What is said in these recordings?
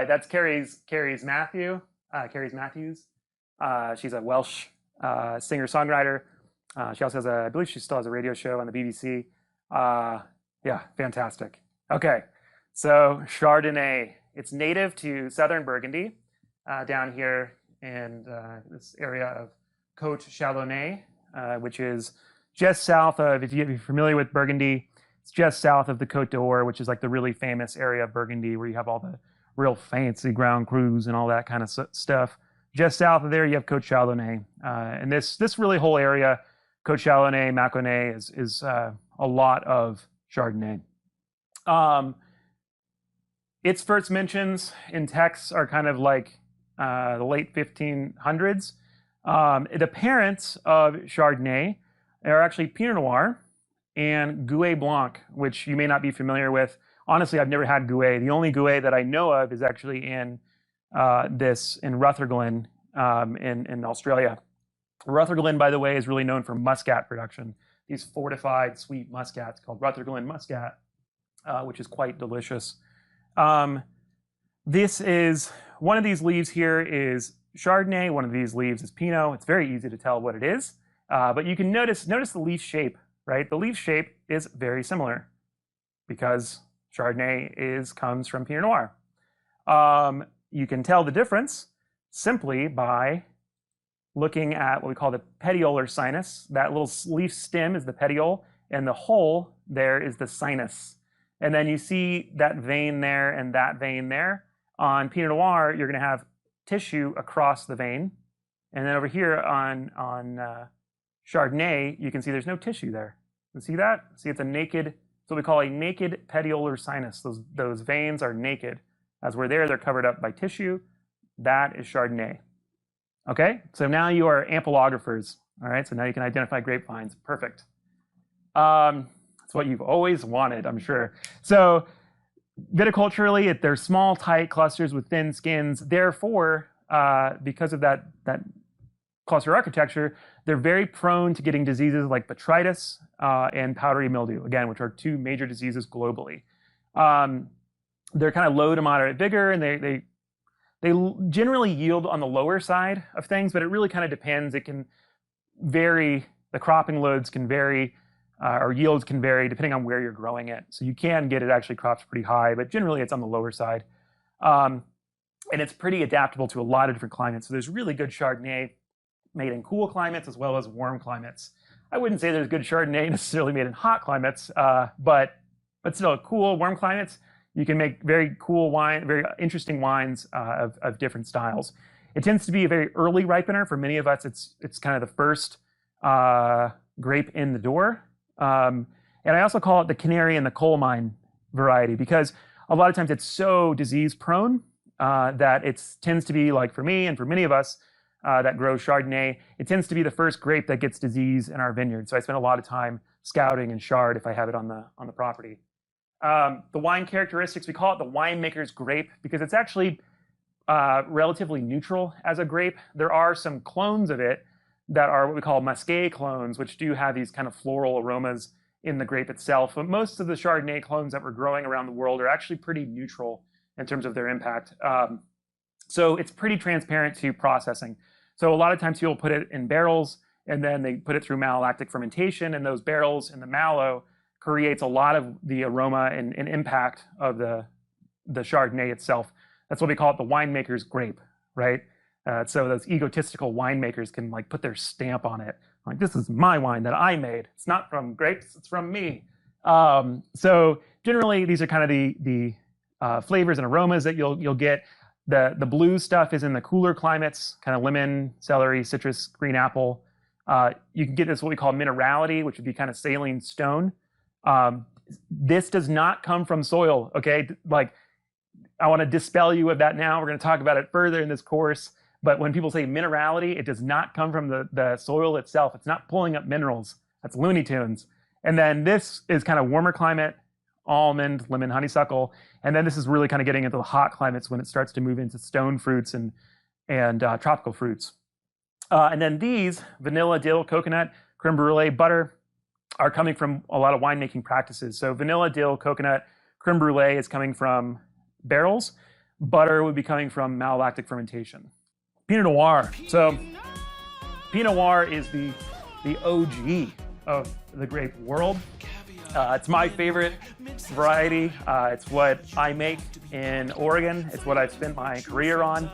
right, that's Carrie's Matthews. She's a Welsh singer-songwriter. She also has I believe she still has a radio show on the BBC. Yeah, fantastic. Okay, so Chardonnay. It's native to southern Burgundy, down here in this area of Côte Chalonnais, which is just south of, if you're familiar with Burgundy, it's just south of the Côte d'Or, which is like the really famous area of Burgundy where you have all the real fancy ground crus and all that kind of stuff. Just south of there, you have Côte Chalonnais. And this really whole area, Côte Chalonnais, Mâconnais, is a lot of Chardonnay. Its first mentions in texts are kind of like the late 1500s. The parents of Chardonnay are actually Pinot Noir and Gouais Blanc, which you may not be familiar with. Honestly, I've never had Gouais. The only Gouais that I know of is actually in Rutherglen in Australia. Rutherglen, by the way, is really known for muscat production. These fortified sweet muscats called Rutherglen Muscat, which is quite delicious. This is, one of these leaves here is Chardonnay, one of these leaves is Pinot. It's very easy to tell what it is, but you can notice the leaf shape, right? The leaf shape is very similar because Chardonnay comes from Pinot Noir. You can tell the difference simply by looking at what we call the petiolar sinus. That little leaf stem is the petiole, and the hole there is the sinus. And then you see that vein there and that vein there. On Pinot Noir, you're going to have tissue across the vein. And then over here on Chardonnay, you can see there's no tissue there. You see that? See, it's a naked, it's what we call a naked petiolar sinus. Those veins are naked. As we're there, they're covered up by tissue. That is Chardonnay. Okay, so now you are ampelographers. All right, so now you can identify grapevines. Perfect. It's what you've always wanted, I'm sure. So viticulturally, they're small, tight clusters with thin skins. Therefore, because of that cluster architecture, they're very prone to getting diseases like botrytis and powdery mildew, again, which are two major diseases globally. They're kind of low to moderate vigor, and they generally yield on the lower side of things, but it really kind of depends. It can vary. The cropping loads can vary, or yields can vary depending on where you're growing it. So you can get it actually crops pretty high, but generally it's on the lower side. And it's pretty adaptable to a lot of different climates. So there's really good Chardonnay made in cool climates as well as warm climates. I wouldn't say there's good Chardonnay necessarily made in hot climates, but still cool, warm climates. You can make very cool wine, very interesting wines of different styles. It tends to be a very early ripener. For many of us, it's kind of the first grape in the door. And I also call it the canary in the coal mine variety because a lot of times it's so disease prone that it tends to be, like for me and for many of us that grow Chardonnay, it tends to be the first grape that gets disease in our vineyard. So I spend a lot of time scouting and Chard if I have it on the property. The wine characteristics, we call it the winemaker's grape because it's actually relatively neutral as a grape. There are some clones of it that are what we call musqué clones, which do have these kind of floral aromas in the grape itself. But most of the Chardonnay clones that we're growing around the world are actually pretty neutral in terms of their impact. So it's pretty transparent to processing. So a lot of times people put it in barrels and then they put it through malolactic fermentation, and those barrels in the mallow creates a lot of the aroma and impact of the Chardonnay itself. That's what we call it, the winemaker's grape, right? So those egotistical winemakers can like put their stamp on it. Like, this is my wine that I made. It's not from grapes, it's from me. So generally, these are kind of the flavors and aromas that you'll get. The blue stuff is in the cooler climates, kind of lemon, celery, citrus, green apple. You can get this what we call minerality, which would be kind of saline stone. This does not come from soil, okay? Like, I want to dispel you of that now. We're going to talk about it further in this course. But when people say minerality, it does not come from the soil itself. It's not pulling up minerals. That's Looney Tunes. And then this is kind of warmer climate, almond, lemon, honeysuckle. And then this is really kind of getting into the hot climates when it starts to move into stone fruits and tropical fruits. And then these, vanilla, dill, coconut, creme brulee, butter, are coming from a lot of winemaking practices. So vanilla, dill, coconut, creme brulee is coming from barrels. Butter would be coming from malolactic fermentation. Pinot Noir. So Pinot Noir is the OG of the grape world. It's my favorite variety. It's what I make in Oregon. It's what I've spent my career on.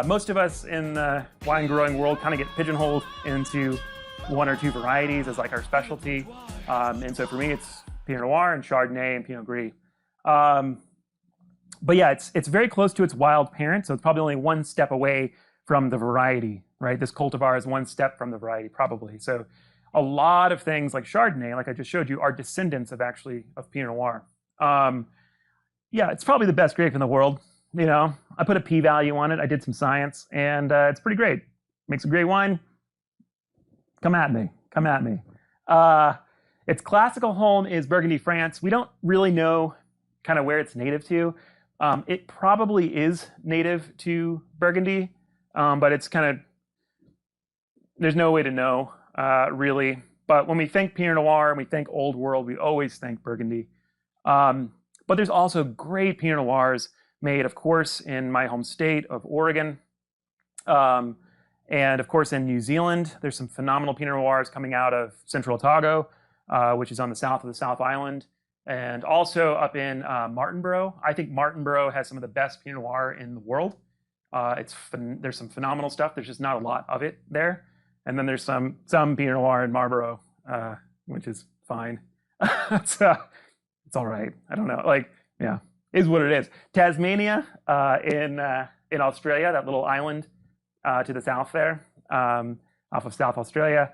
Most of us in the wine growing world kind of get pigeonholed into one or two varieties as like our specialty. And so for me, it's Pinot Noir and Chardonnay and Pinot Gris. But yeah, it's very close to its wild parent, so it's probably only one step away from the variety, right? This cultivar is one step from the variety, probably. So a lot of things like Chardonnay, like I just showed you, are descendants of Pinot Noir. Yeah, it's probably the best grape in the world. You know, I put a p-value on it. I did some science, and it's pretty great. Makes a great wine. Come at me. Come at me. Its classical home is Burgundy, France. We don't really know kind of where it's native to. It probably is native to Burgundy, but it's kind of, there's no way to know, really. But when we think Pinot Noir and we think Old World, we always think Burgundy. But there's also great Pinot Noirs made, of course, in my home state of Oregon. And of course, in New Zealand, there's some phenomenal Pinot Noirs coming out of Central Otago, which is on the south of the South Island. And also up in Martinborough. I think Martinborough has some of the best Pinot Noir in the world. There's some phenomenal stuff. There's just not a lot of it there. And then there's some Pinot Noir in Marlborough, which is fine. it's all right. I don't know. Like, yeah, is what it is. Tasmania in Australia, that little island to the south there, off of South Australia.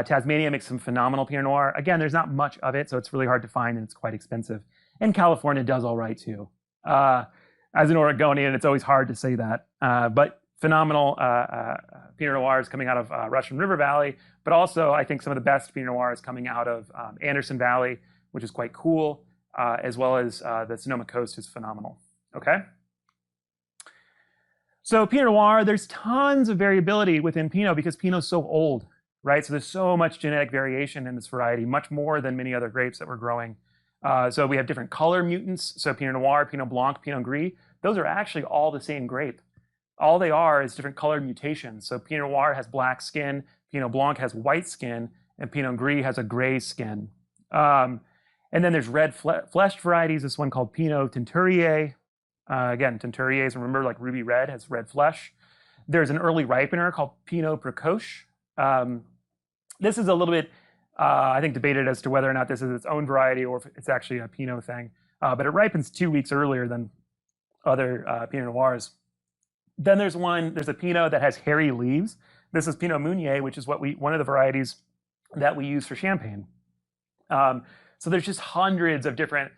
Tasmania makes some phenomenal Pinot Noir. Again, there's not much of it, so it's really hard to find, and it's quite expensive. And California does all right too. As an Oregonian, it's always hard to say that. But phenomenal Pinot Noirs coming out of Russian River Valley, but also I think some of the best Pinot Noirs coming out of Anderson Valley, which is quite cool, as well as the Sonoma Coast is phenomenal. Okay. So Pinot Noir, there's tons of variability within Pinot because Pinot's so old, right? So there's so much genetic variation in this variety, much more than many other grapes that we're growing. So we have different color mutants. So Pinot Noir, Pinot Blanc, Pinot Gris, those are actually all the same grape. All they are is different color mutations. So Pinot Noir has black skin, Pinot Blanc has white skin, and Pinot Gris has a gray skin. And then there's red fleshed varieties. This one called Pinot Teinturier. Again, Teinturiers, remember, like ruby red, has red flesh. There's an early ripener called Pinot Precoce. This is a little bit, I think, debated as to whether or not this is its own variety or if it's actually a Pinot thing. But it ripens 2 weeks earlier than other Pinot Noirs. Then there's a Pinot that has hairy leaves. This is Pinot Meunier, which is one of the varieties that we use for champagne. So there's just hundreds of different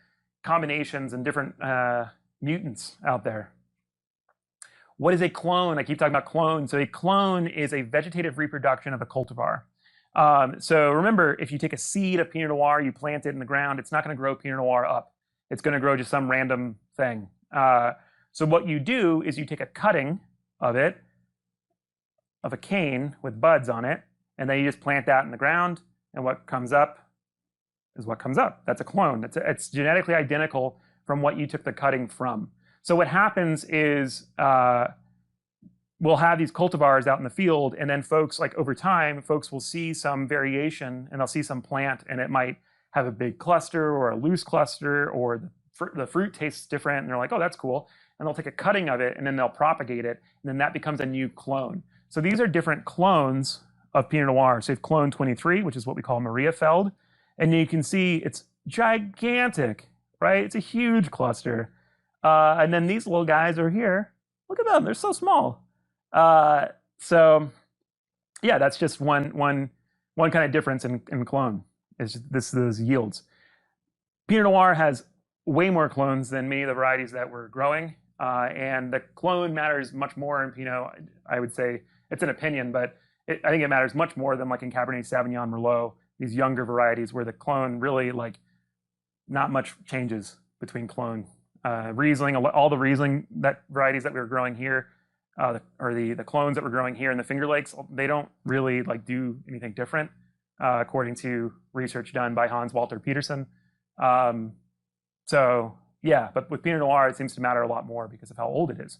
combinations and different mutants out there. What is a clone? I keep talking about clones. So a clone is a vegetative reproduction of a cultivar. So remember, if you take a seed of Pinot Noir, you plant it in the ground, it's not going to grow Pinot Noir up. It's going to grow just some random thing. So what you do is you take a cutting of it, of a cane with buds on it, and then you just plant that in the ground, and what comes up is what comes up. That's a clone. It's genetically identical from what you took the cutting from. So what happens is we'll have these cultivars out in the field, and then folks, like over time, folks will see some variation, and they'll see some plant, and it might have a big cluster or a loose cluster, or the fruit tastes different, and they're like, oh, that's cool. And they'll take a cutting of it, and then they'll propagate it, and then that becomes a new clone. So these are different clones of Pinot Noir. So you have clone 23, which is what we call Mariafeld, and you can see it's gigantic, right? It's a huge cluster. And then these little guys are here. Look at them, they're so small. So yeah, that's just one kind of difference in clone. It's just those yields. Pinot Noir has way more clones than many of the varieties that we're growing. And the clone matters much more in Pinot. I would say it's an opinion, but I think it matters much more than like in Cabernet Sauvignon, Merlot, these younger varieties where the clone really, like, not much changes between clone. Riesling, all the Riesling varieties that we were growing here, or the clones that we're growing here in the Finger Lakes, they don't really like do anything different, according to research done by Hans Walter Peterson. So Yeah, but with Pinot Noir, it seems to matter a lot more because of how old it is.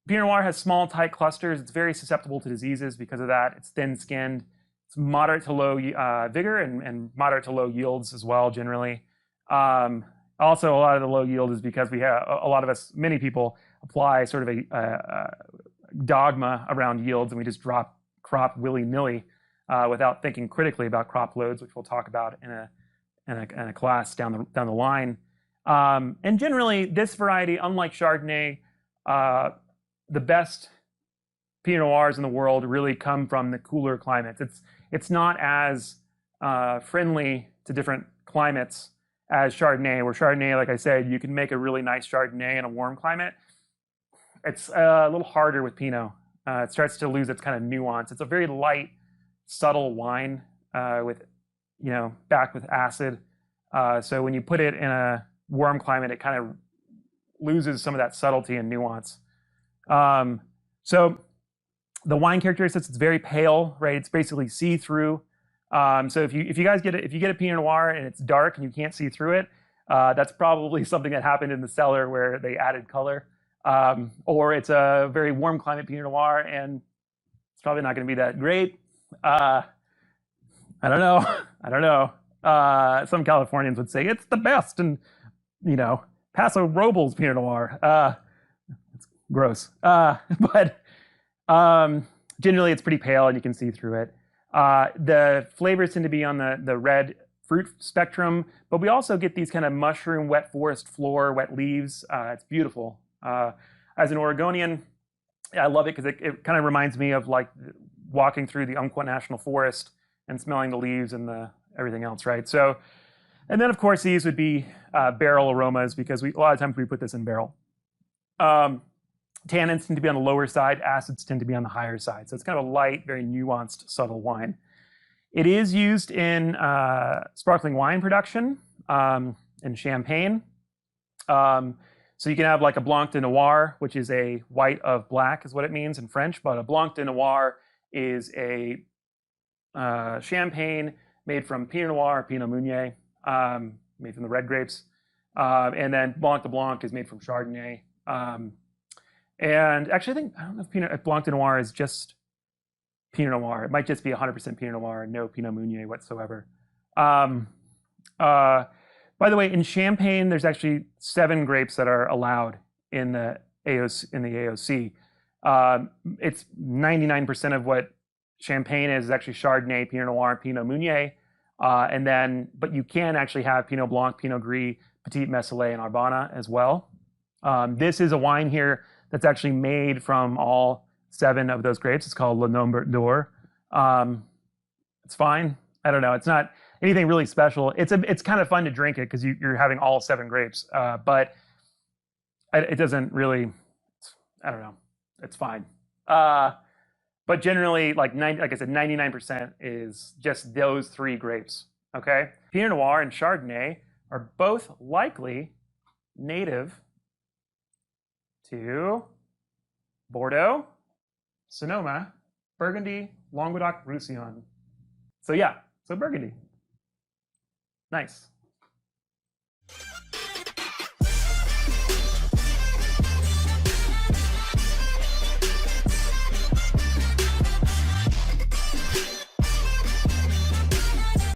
Pinot Noir has small, tight clusters. It's very susceptible to diseases because of that. It's thin-skinned. It's moderate to low vigor and moderate to low yields as well, generally. Also, a lot of the low yield is because we have a lot of us, many people, apply sort of a dogma around yields, and we just drop crop willy-nilly without thinking critically about crop loads, which we'll talk about in a class down the line. And generally, this variety, unlike Chardonnay, the best Pinot Noirs in the world really come from the cooler climates. It's not as friendly to different climates as Chardonnay, where Chardonnay, like I said, you can make a really nice Chardonnay in a warm climate. It's a little harder with Pinot. It starts to lose its kind of nuance. It's a very light, subtle wine with, backed with acid. So when you put it in a warm climate, it kind of loses some of that subtlety and nuance. So the wine characteristics, it's very pale, right? It's basically see-through. So if you guys get a Pinot Noir and it's dark and you can't see through it, that's probably something that happened in the cellar where they added color. Or it's a very warm climate Pinot Noir and it's probably not going to be that great. I don't know. Some Californians would say it's the best, and Paso Robles Pinot Noir. It's gross. But generally, it's pretty pale and you can see through it. The flavors tend to be on the red fruit spectrum, but we also get these kind of mushroom, wet forest floor, wet leaves. It's beautiful. As an Oregonian, I love it because it kind of reminds me of like walking through the Umpqua National Forest and smelling the leaves and everything else, right? So, and then of course these would be barrel aromas because a lot of times we put this in barrel. Tannins tend to be on the lower side, acids tend to be on the higher side. So it's kind of a light, very nuanced, subtle wine. It is used in sparkling wine production, in champagne. So you can have like a Blanc de Noir, which is a white of black is what it means in French, but a Blanc de Noir is a champagne made from Pinot Noir or Pinot Meunier, made from the red grapes. And then Blanc de Blanc is made from Chardonnay. And actually, I don't know if Blanc de Noir is just Pinot Noir. It might just be 100% Pinot Noir and no Pinot Meunier whatsoever. By the way, in Champagne, there's actually 7 grapes that are allowed in the AOC. It's 99% of what Champagne is actually Chardonnay, Pinot Noir, Pinot Meunier. But you can actually have Pinot Blanc, Pinot Gris, Petit Meslay, and Arbana as well. This is a wine here that's actually made from all 7 of those grapes. It's called Le Nombre d'Or. It's fine. I don't know. It's not anything really special. It's kind of fun to drink it because you're having all 7 grapes. But it doesn't really. I don't know. It's fine. But generally, like I said, 99% is just those 3 grapes. Okay. Pinot Noir and Chardonnay are both likely native to Bordeaux, Sonoma, Burgundy, Languedoc, Roussillon. So yeah, so Burgundy. Nice.